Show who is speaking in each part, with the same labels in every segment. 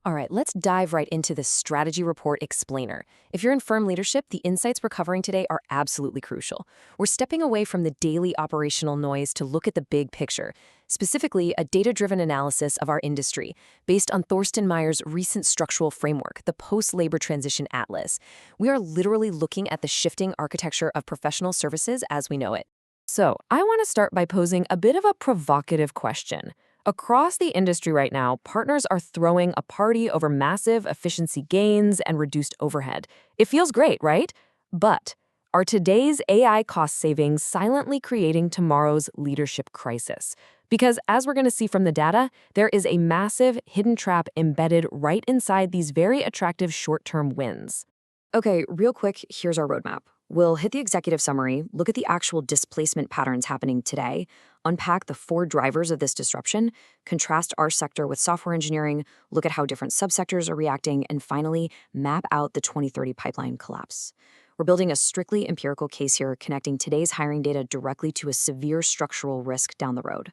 Speaker 1: All right, let's dive right into the strategy report explainer. If you're in firm leadership, the insights we're covering today are absolutely crucial. We're stepping away from the daily operational noise to look at the big picture, specifically a data-driven analysis of our industry based on Thorsten Meyer's recent structural framework, the Post-Labor Transition Atlas. We are literally looking at the shifting architecture of professional services as we know it. So, I want to start by posing a bit of a provocative question. Across the industry right now, partners are throwing a party over massive efficiency gains and reduced overhead. It feels great, right? But are today's AI cost savings silently creating tomorrow's leadership crisis? Because as we're going to see from the data, there is a massive hidden trap embedded right inside these very attractive short-term wins.
Speaker 2: Okay, real quick, here's our roadmap. We'll hit the executive summary, look at the actual displacement patterns happening today, unpack the 4 drivers of this disruption, contrast our sector with software engineering, look at how different subsectors are reacting, and finally, map out the 2030 pipeline collapse. We're building a strictly empirical case here, connecting today's hiring data directly to a severe structural risk down the road.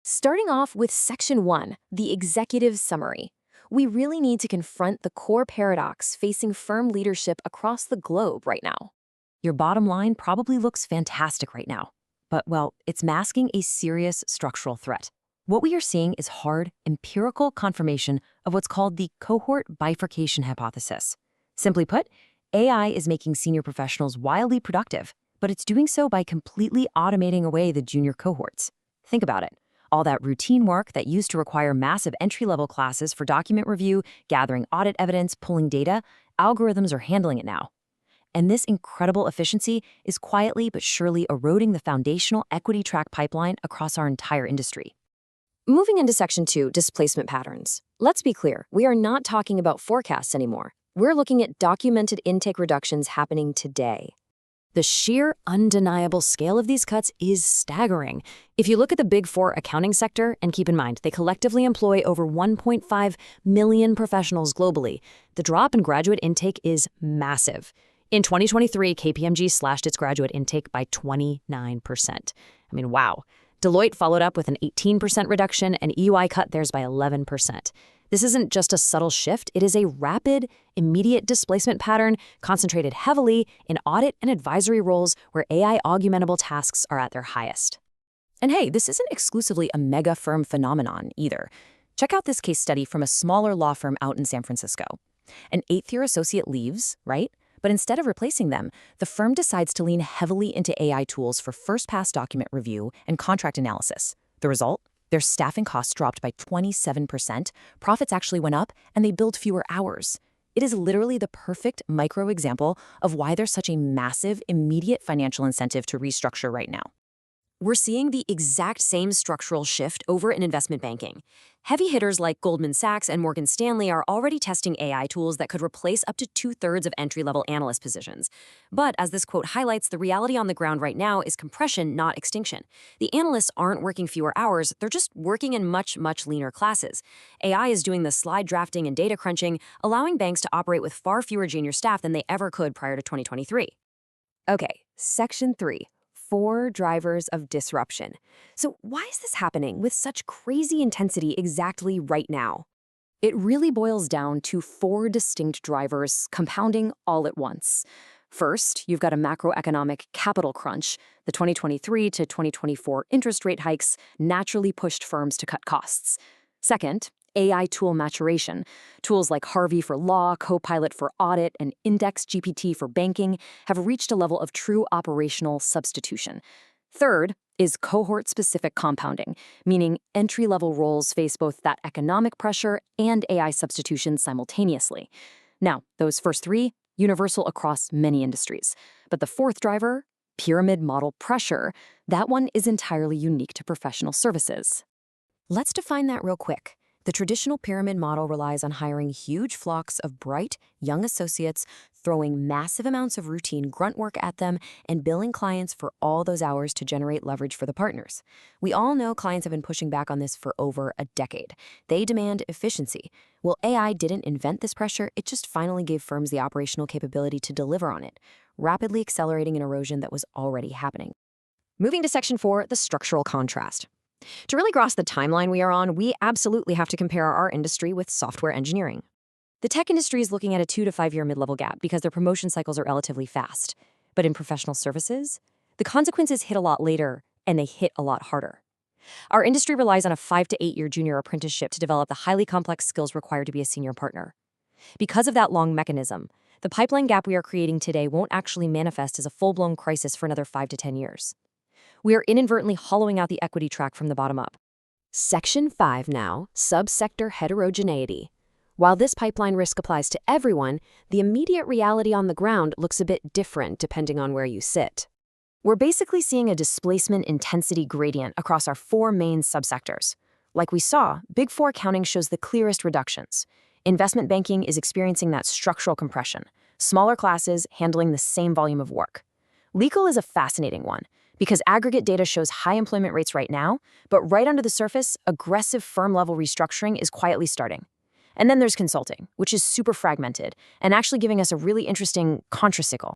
Speaker 1: Starting off with Section 1, the executive summary. We really need to confront the core paradox facing firm leadership across the globe right now. Your bottom line probably looks fantastic right now, but, well, it's masking a serious structural threat. What we are seeing is hard, empirical confirmation of what's called the cohort bifurcation hypothesis. Simply put, AI is making senior professionals wildly productive, but it's doing so by completely automating away the junior cohorts. Think about it. All that routine work that used to require massive entry-level classes for document review, gathering audit evidence, pulling data, algorithms are handling it now. And this incredible efficiency is quietly but surely eroding the foundational equity track pipeline across our entire industry.
Speaker 2: Moving into Section 2, displacement patterns. Let's be clear, we are not talking about forecasts anymore. We're looking at documented intake reductions happening today. The sheer, undeniable scale of these cuts is staggering. If you look at the Big Four accounting sector, and keep in mind, they collectively employ over 1.5 million professionals globally, the drop in graduate intake is massive. In 2023, KPMG slashed its graduate intake by 29%. I mean, wow. Deloitte followed up with an 18% reduction, and EY cut theirs by 11%. This isn't just a subtle shift, it is a rapid, immediate displacement pattern concentrated heavily in audit and advisory roles where AI augmentable tasks are at their highest. And hey, this isn't exclusively a mega firm phenomenon either. Check out this case study from a smaller law firm out in San Francisco. An 8th-year associate leaves, right? But instead of replacing them, the firm decides to lean heavily into AI tools for first-pass document review and contract analysis. The result? Their staffing costs dropped by 27%, profits actually went up, and they billed fewer hours. It is literally the perfect micro example of why there's such a massive, immediate financial incentive to restructure right now. We're seeing the exact same structural shift over in investment banking. Heavy hitters like Goldman Sachs and Morgan Stanley are already testing AI tools that could replace up to 2/3 of entry-level analyst positions. But as this quote highlights, the reality on the ground right now is compression, not extinction. The analysts aren't working fewer hours, they're just working in much, much leaner classes. AI is doing the slide drafting and data crunching, allowing banks to operate with far fewer junior staff than they ever could prior to 2023. Okay, Section 3. 4 drivers of disruption. So why is this happening with such crazy intensity exactly right now? It really boils down to 4 distinct drivers compounding all at once. First, you've got a macroeconomic capital crunch. The 2023 to 2024 interest rate hikes naturally pushed firms to cut costs. Second, AI tool maturation. Tools like Harvey for law, Copilot for audit, and Index GPT for banking have reached a level of true operational substitution. Third is cohort-specific compounding, meaning entry-level roles face both that economic pressure and AI substitution simultaneously. Now, those first 3, universal across many industries. But the fourth driver, pyramid model pressure, that one is entirely unique to professional services. Let's define that real quick. The traditional pyramid model relies on hiring huge flocks of bright, young associates, throwing massive amounts of routine grunt work at them, and billing clients for all those hours to generate leverage for the partners. We all know clients have been pushing back on this for over a decade. They demand efficiency. Well, AI didn't invent this pressure, it just finally gave firms the operational capability to deliver on it, rapidly accelerating an erosion that was already happening. Moving to Section 4, the structural contrast. To really grasp the timeline we are on, we absolutely have to compare our industry with software engineering. The tech industry is looking at a 2 to 5 year mid-level gap because their promotion cycles are relatively fast. But in professional services, the consequences hit a lot later, and they hit a lot harder. Our industry relies on a 5 to 8 year junior apprenticeship to develop the highly complex skills required to be a senior partner. Because of that long mechanism, the pipeline gap we are creating today won't actually manifest as a full-blown crisis for another 5 to 10 years. We are inadvertently hollowing out the equity track from the bottom up. Section 5 now, subsector heterogeneity. While this pipeline risk applies to everyone, the immediate reality on the ground looks a bit different depending on where you sit. We're basically seeing a displacement intensity gradient across our 4 main subsectors. Like we saw, Big Four accounting shows the clearest reductions. Investment banking is experiencing that structural compression, smaller classes handling the same volume of work. Legal is a fascinating one, because aggregate data shows high employment rates right now, but right under the surface, aggressive firm-level restructuring is quietly starting. And then there's consulting, which is super fragmented, and actually giving us a really interesting contracycle.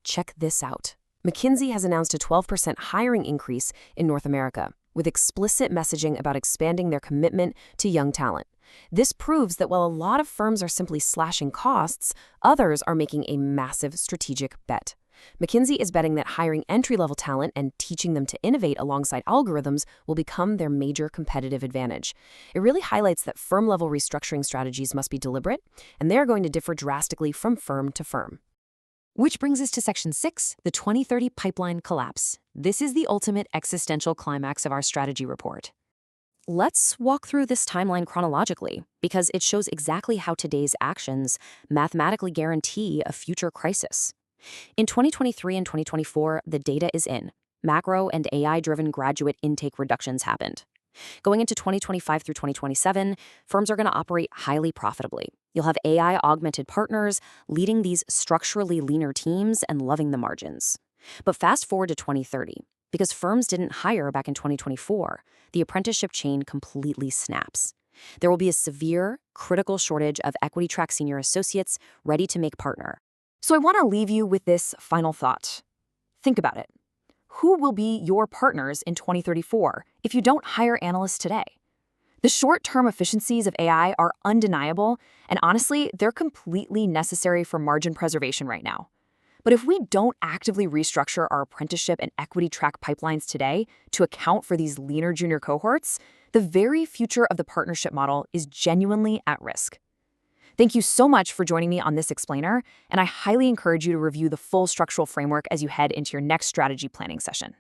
Speaker 2: Check this out. McKinsey has announced a 12% hiring increase in North America, with explicit messaging about expanding their commitment to young talent. This proves that while a lot of firms are simply slashing costs, others are making a massive strategic bet. McKinsey is betting that hiring entry-level talent and teaching them to innovate alongside algorithms will become their major competitive advantage. It really highlights that firm-level restructuring strategies must be deliberate, and they're going to differ drastically from firm to firm. Which brings us to Section 6, the 2030 pipeline collapse. This is the ultimate existential climax of our strategy report. Let's walk through this timeline chronologically, because it shows exactly how today's actions mathematically guarantee a future crisis. In 2023 and 2024, the data is in. Macro and AI-driven graduate intake reductions happened. Going into 2025 through 2027, firms are going to operate highly profitably. You'll have AI-augmented partners leading these structurally leaner teams and loving the margins. But fast forward to 2030, because firms didn't hire back in 2024, the apprenticeship chain completely snaps. There will be a severe, critical shortage of equity track senior associates ready to make partner. So I want to leave you with this final thought. Think about it. Who will be your partners in 2034 if you don't hire analysts today? The short-term efficiencies of AI are undeniable, and honestly, they're completely necessary for margin preservation right now. But if we don't actively restructure our apprenticeship and equity track pipelines today to account for these leaner junior cohorts, the very future of the partnership model is genuinely at risk. Thank you so much for joining me on this explainer, and I highly encourage you to review the full structural framework as you head into your next strategy planning session.